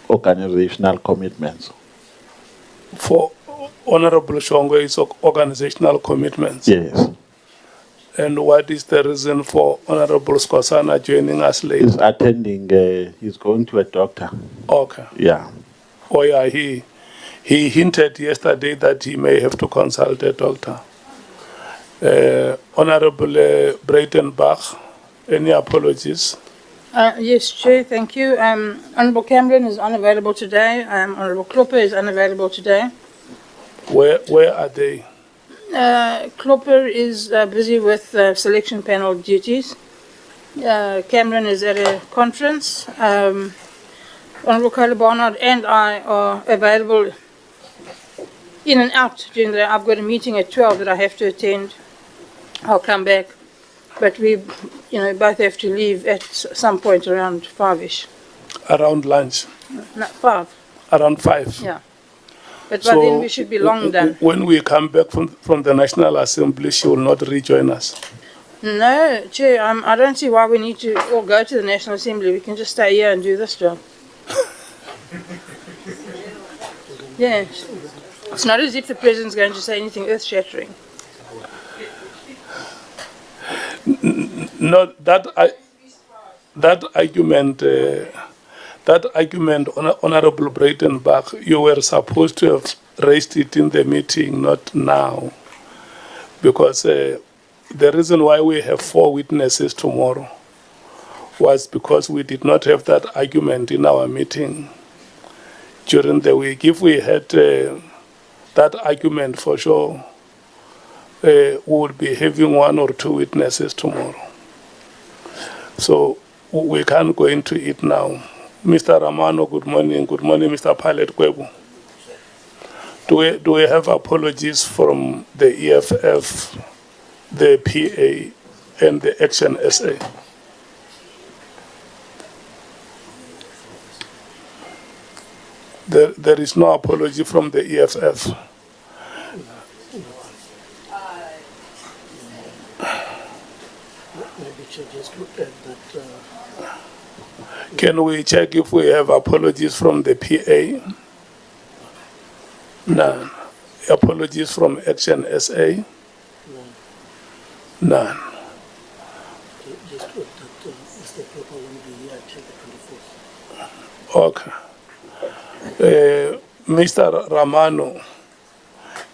organizational commitments. For Honorable Shongwe's organizational commitments. Yes. And what is the reason for Honorable Skosana joining us late? He's attending, he's going to a doctor. Okay. Yeah. Oh yeah, he hinted yesterday that he may have to consult a doctor. Honorable Breitenbach, any apologies? Yes, Chair, thank you. Honourable Cameron is unavailable today. Honourable Klopper is unavailable today. Where are they? Klopper is busy with selection panel duties. Cameron is at a conference. Honourable Carla Barnard and I are available in and out during the day. I've got a meeting at 12 that I have to attend. I'll come back. But we, both have to leave at some point around 5-ish. Around lunch? No, 5. Around 5? Yeah. But by then we should be long done. When we come back from the National Assembly, she will not rejoin us? No, Chair, I don't see why we need to all go to the National Assembly. We can just stay here and do this job. Yeah. It's not as if the President's going to say anything earth-shattering. No, that argument, Honorable Breitenbach, you were supposed to have raised it in the meeting, not now, because the reason why we have 4 witnesses tomorrow was because we did not have that argument in our meeting during the week. If we had that argument, for sure, we would be having 1 or 2 witnesses tomorrow. So we can't go into it now. Mr. Ramano, good morning. Good morning, Mr. Pilot Kwebu. Do we have apologies from the EFF, the PA, and the Action SA? There is no apology from the EFF. Just look at that. Can we check if we have apologies from the PA? None. Apologies from Action SA? None. Just look that Mr. Klopper will be here until the 24th. Okay. Mr. Ramano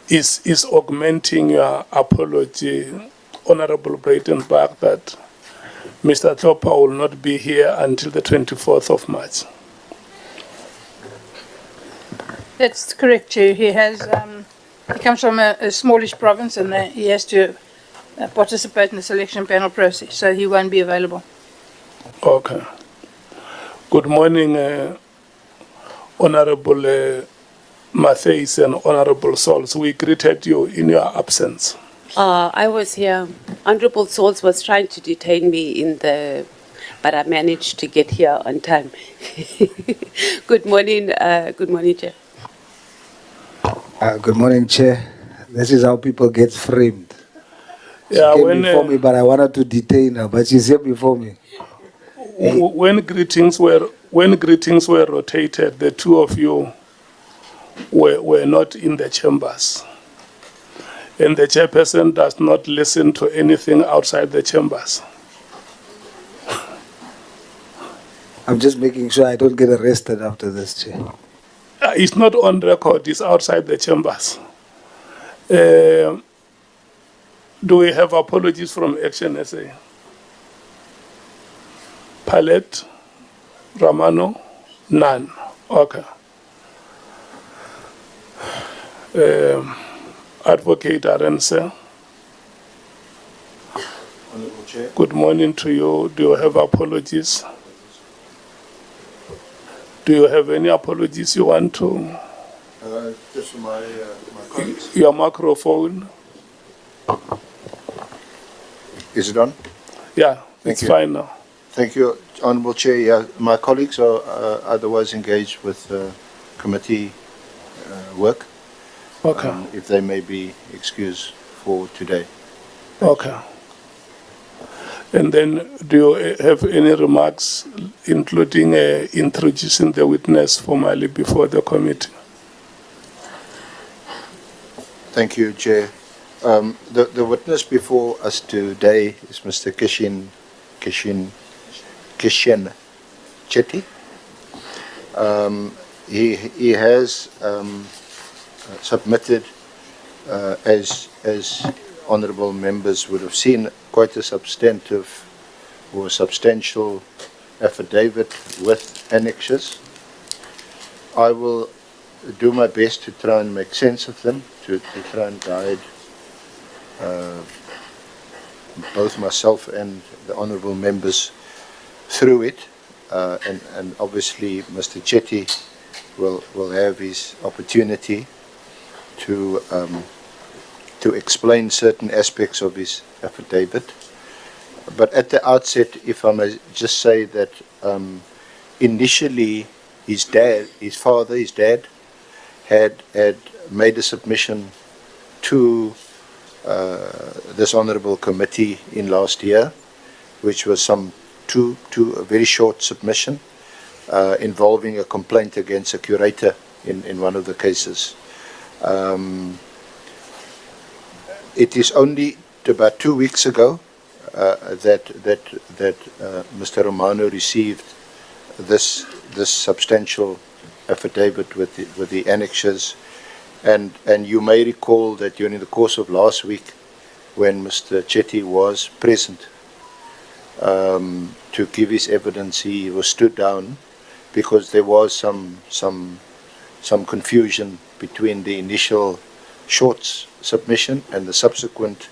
is augmenting your apology, Honorable Breitenbach, that Mr. Klopper will not be here until the 24th of March. That's correct, Chair. He comes from a smallish province and he has to participate in the selection panel process, so he won't be available. Okay. Good morning, Honorable Matthews and Honorable Sauls. We greeted you in your absence. I was here. Honorable Sauls was trying to detain me but I managed to get here on time. Good morning, Chair. Good morning, Chair. This is how people get framed. She came before me, but I wanted to detain her, but she's here before me. When greetings were rotated, the 2 of you were not in the chambers. And the chairperson does not listen to anything outside the chambers. I'm just making sure I don't get arrested after this, Chair. It's not on record, it's outside the chambers. Do we have apologies from Action SA? Palette? Ramano? None. Okay. Advocate Arense. Good morning to you. Do you have apologies? Do you have any apologies you want to? Just for my colleagues. Your microphone. Is it on? Yeah, Thank it's you. fine now. Thank you, Honourable Chair. Yeah, my colleagues are otherwise engaged with committee work. Okay. If they may be excused for today. Okay. And then, do you have any remarks, including introducing the witness formally before the committee? Thank you, Chair. The witness before us today is Mr. Kashin Chetty. He has submitted, as honourable members would have seen, quite a substantive or substantial affidavit with annexes. I will do my best to try and make sense of them, to try and guide both myself and the honourable members through it, and obviously Mr. Chetty will have his opportunity to explain certain aspects of his affidavit. But at the outset, if I may just say that initially his dad had made a submission to this honourable committee in last year, which was a very short submission involving a complaint against a curator in one of the cases. It is only about 2 weeks ago that Mr. Romano received this substantial affidavit with the annexes, and you may recall that during the course of last week, when Mr. Chetty was present to give his evidence, he was stood down because there was some confusion between the initial short submission and the subsequent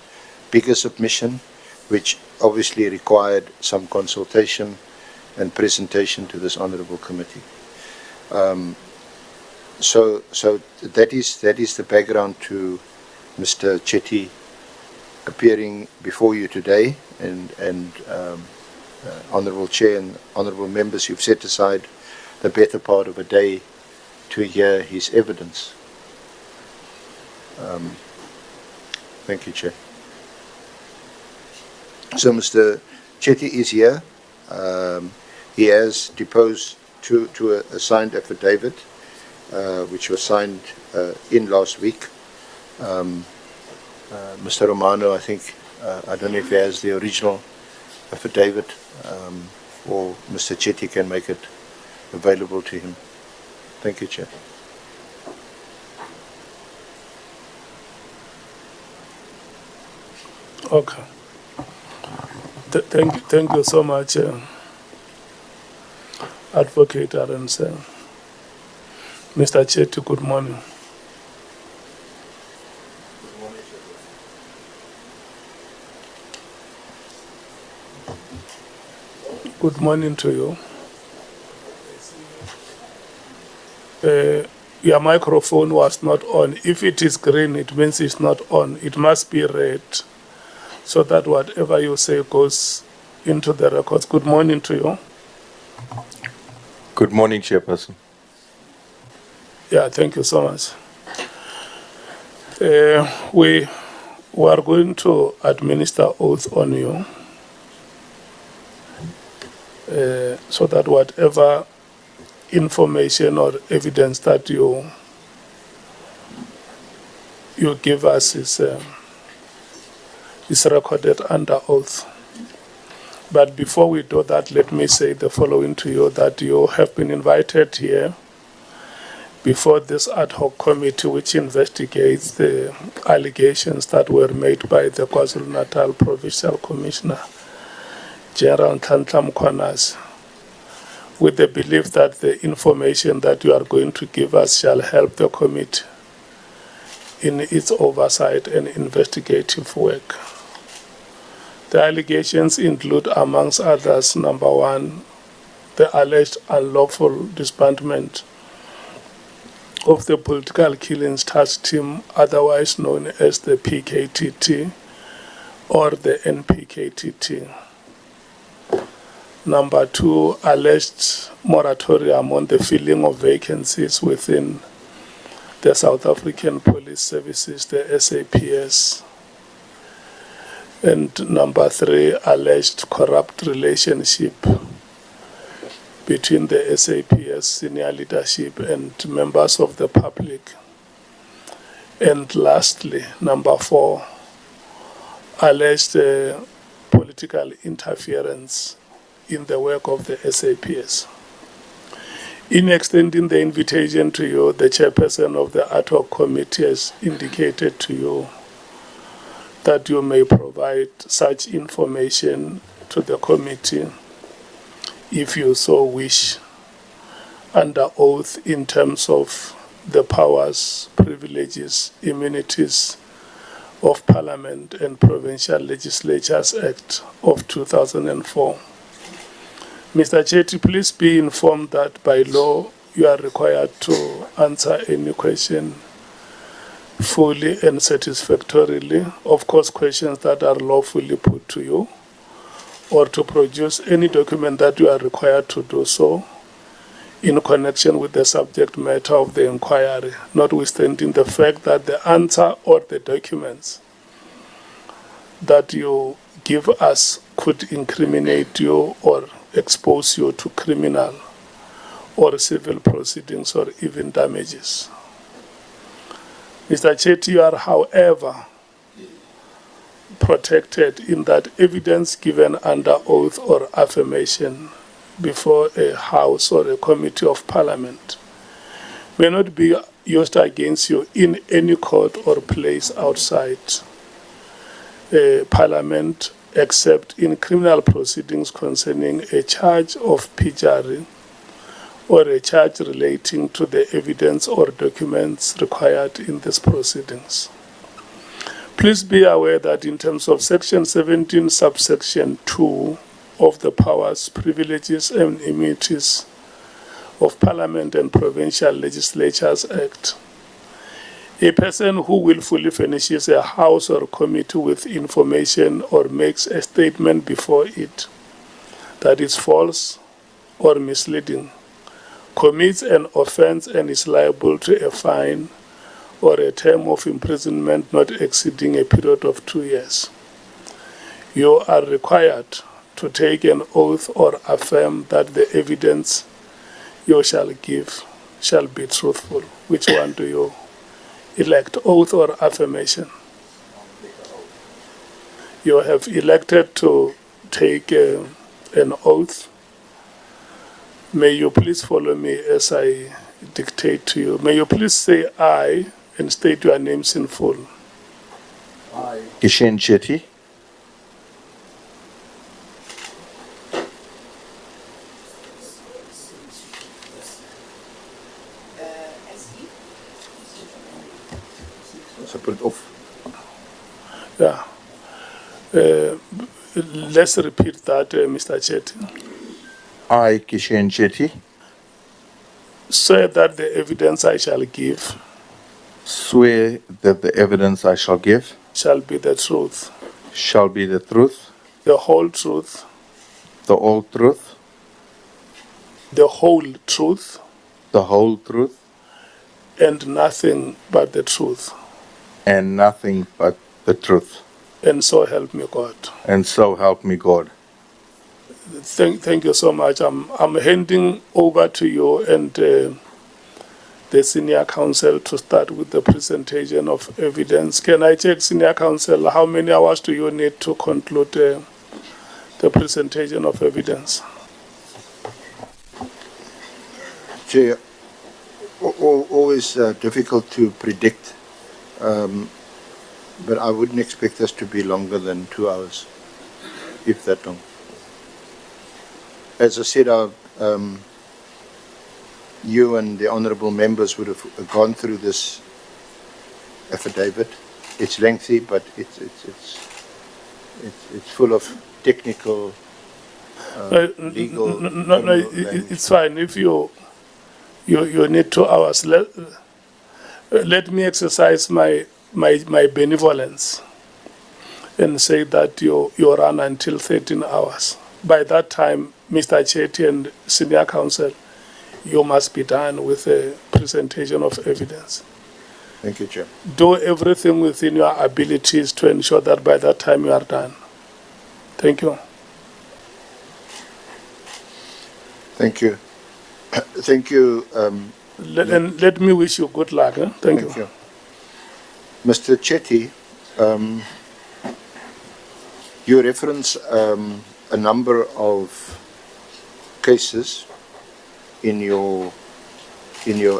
bigger submission, which obviously required some consultation and presentation to this honourable committee. So that is the background to Mr. Chetty appearing before you today, and Honourable Chair and Honourable Members, you've set aside the better part of a day to hear his evidence. Thank you, Chair. So Mr. Chetty is here. He has deposed to a signed affidavit, which was signed in last week. Mr. Romano, I think, I don't know if he has the original affidavit, or Mr. Chetty can make it available to him. Thank you, Chair. Okay. Thank you so much, Advocate Arons. Mr. Chetty, good morning. Good morning to you. Your microphone was not on. If it is green, it means it's not on. It must be red, so that whatever you say goes into the records. Good morning to you. Good morning, Chairperson. Yeah, thank you so much. We are going to administer oath on you, so that whatever information or evidence that you give us is recorded under oath. But before we do that, let me say the following to you, that you have been invited here before this ad hoc committee which investigates the allegations that were made by the KwaZulu-Natal Provincial Commissioner, General Ntantla Mkhwanazi, with the belief that the information that you are going to give us shall help the committee in its oversight and investigative work. The allegations include, amongst others, number one, the alleged unlawful disbandment of the Political Killings Task Team, otherwise known as the PKTT or the NPKTT. Number two, alleged moratorium on the filling of vacancies within the South African Police Services, the SAPS. And number 3, alleged corrupt relationship between the SAPS senior leadership and members of the public. And lastly, number 4, alleged political interference in the work of the SAPS. In extending the invitation to you, the chairperson of the ad hoc committee has indicated to you that you may provide such information to the committee if you so wish, under oath in terms of the powers, privileges, immunities of Parliament and Provincial Legislatures Act of 2004. Mr. Chetty, please be informed that by law you are required to answer any question fully and satisfactorily, of course questions that are lawfully put to you, or to produce any document that you are required to do so in connection with the subject matter of the inquiry, notwithstanding the fact that the answer or the documents that you give us could incriminate you or expose you to criminal or civil proceedings or even damages. Mr. Chetty, you are, however, protected in that evidence given under oath or affirmation before a House or a Committee of Parliament may not be used against you in any court or place outside Parliament, except in criminal proceedings concerning a charge of perjury or a charge relating to the evidence or documents required in these proceedings. Please be aware that in terms of Section 17, subsection 2 of the powers, privileges and immunities of Parliament and Provincial Legislatures Act, a person who willfully furnishes a House or committee with information or makes a statement before it that is false or misleading commits an offense and is liable to a fine or a term of imprisonment not exceeding a period of 2 years. You are required to take an oath or affirm that the evidence you shall give shall be truthful. Which one do you elect, oath or affirmation? You have elected to take an oath. May you please follow me as I dictate to you. May you please say aye and state your names in full. I, Kashin Chetty, put it off. Yeah. Let's repeat that, Mr. Chetty. I, Kashin Chetty, Swear that the evidence I shall give swear that the evidence I shall give shall be the truth, shall be the truth, the whole truth, the whole truth, the whole truth, the whole truth, and nothing but the truth. and nothing but the truth. And so help me God. And so help me God. Thank you so much. I'm handing over to you and the senior counsel to start with the presentation of evidence. Can I check, senior counsel, how many hours do you need to conclude the presentation of evidence? Chair, always difficult to predict, but I wouldn't expect us to be longer than 2 hours, if that long. As I said, you and the honourable members would have gone through this affidavit. It's lengthy, but it's full of technical, legal. No, it's fine. If you need 2 hours, let me exercise my benevolence and say that you run until 13 hours. By that time, Mr. Chetty and senior counsel, you must be done with the presentation of evidence. Thank you, Chair. Do everything within your abilities to ensure that by that time you are done. Thank you. Thank you. Thank you. And let me wish you good luck. Thank you. Mr. Chetty, you reference a number of cases in your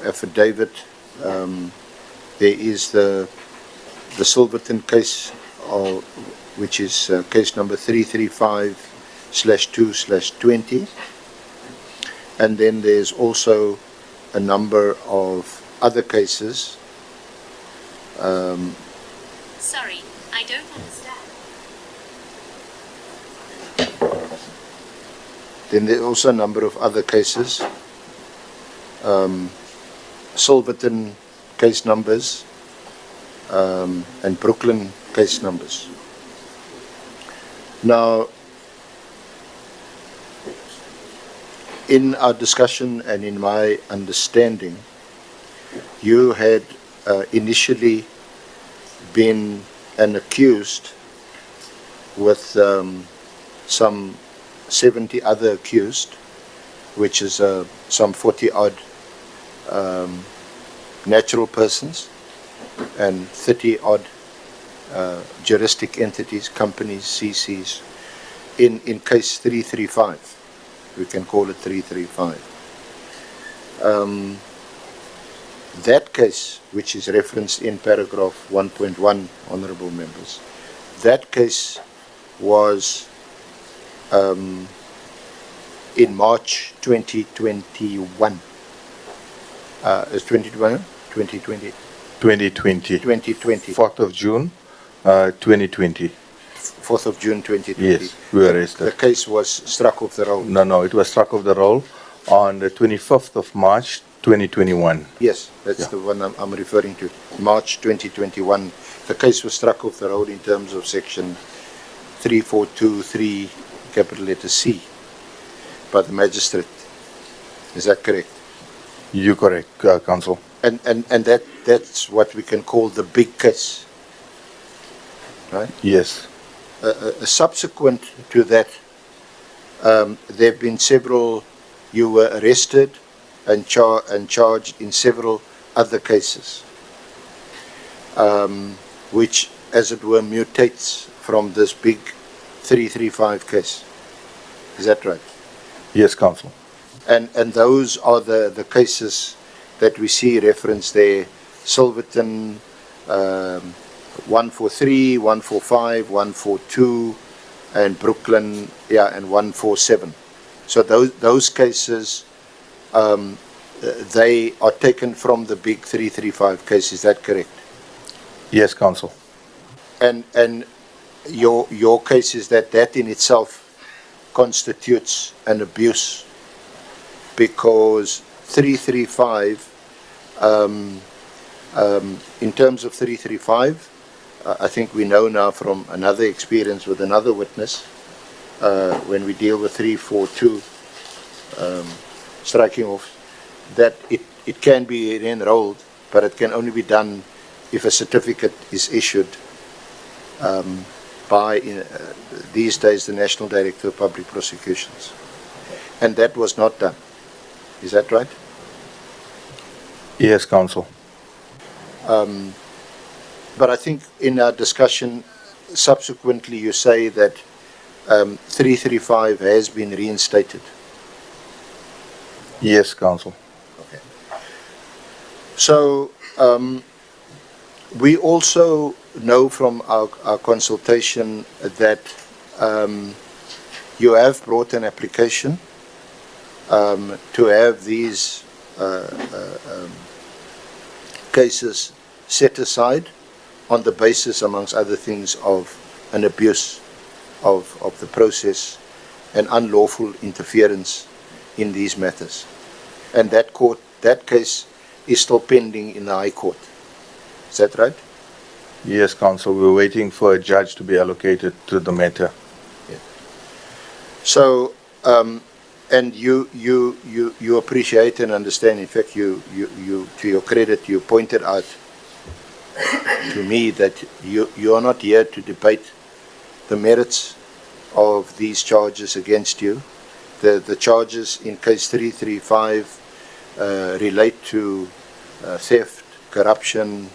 affidavit. There is the Silverton case, which is case number 335/2/20. And then there's also a number of other cases. Sorry, I don't understand. Then there's also a number of other cases. Silverton case numbers and Brooklyn case numbers. Now, in our discussion and in my understanding, you had initially been an accused with some 70 other accused, which is some 40 odd natural persons and 30 odd juristic entities, companies, CCs, in case 335. We can call it 335. That case, which is referenced in paragraph 1.1, honorable members, that case was in March 2021. Is 2021? 2020? 2020. 2020. 4th of June, 2020. 4th of June 2020. Yes, we were arrested. The case was struck off the roll. No, it was struck off the roll on the 25th of March, 2021. Yes, that's the one I'm referring to. March 2021. The case was struck off the roll in terms of section 3423, capital letter C, by the magistrate. Is that correct? You're correct, Counsel. And that's what we can call the big case, right? Yes. Subsequent to that, there have been several. You were arrested and charged in several other cases, which, as it were, mutates from this big 335 case. Is that right? Yes, Counsel. And those are the cases that we see referenced there: Silverton, 143, 145, 142, and Brooklyn, and 147. So those cases, they are taken from the big 335 case. Is that correct? Yes, Counsel. And your case is that in itself constitutes an abuse, because 335, in terms of 335, I think we know now from another experience with another witness, when we deal with 342, striking off, that it can be enrolled, but it can only be done if a certificate is issued by, these days, the National Director of Public Prosecutions. And that was not done. Is that right? Yes, Counsel. But I think in our discussion, subsequently, you say that 335 has been reinstated. Yes, Counsel. Okay. So we also know from our consultation that you have brought an application to have these cases set aside on the basis, amongst other things, of an abuse of the process and unlawful interference in these matters. And that case is still pending in the High Court. Is that right? Yes, Counsel. We're waiting for a judge to be allocated to the matter. Yeah. So, and you appreciate and understand. In fact, you to your credit, you pointed out to me that you are not here to debate the merits of these charges against you. The charges in case 335 relate to theft, corruption,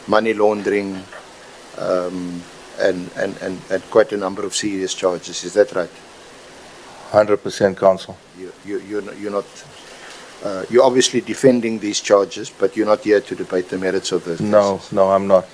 money laundering, and quite a number of serious charges. Is that right? 100% counsel. You're not. You're obviously defending these charges, but you're not here to debate the merits of those cases. No, I'm not.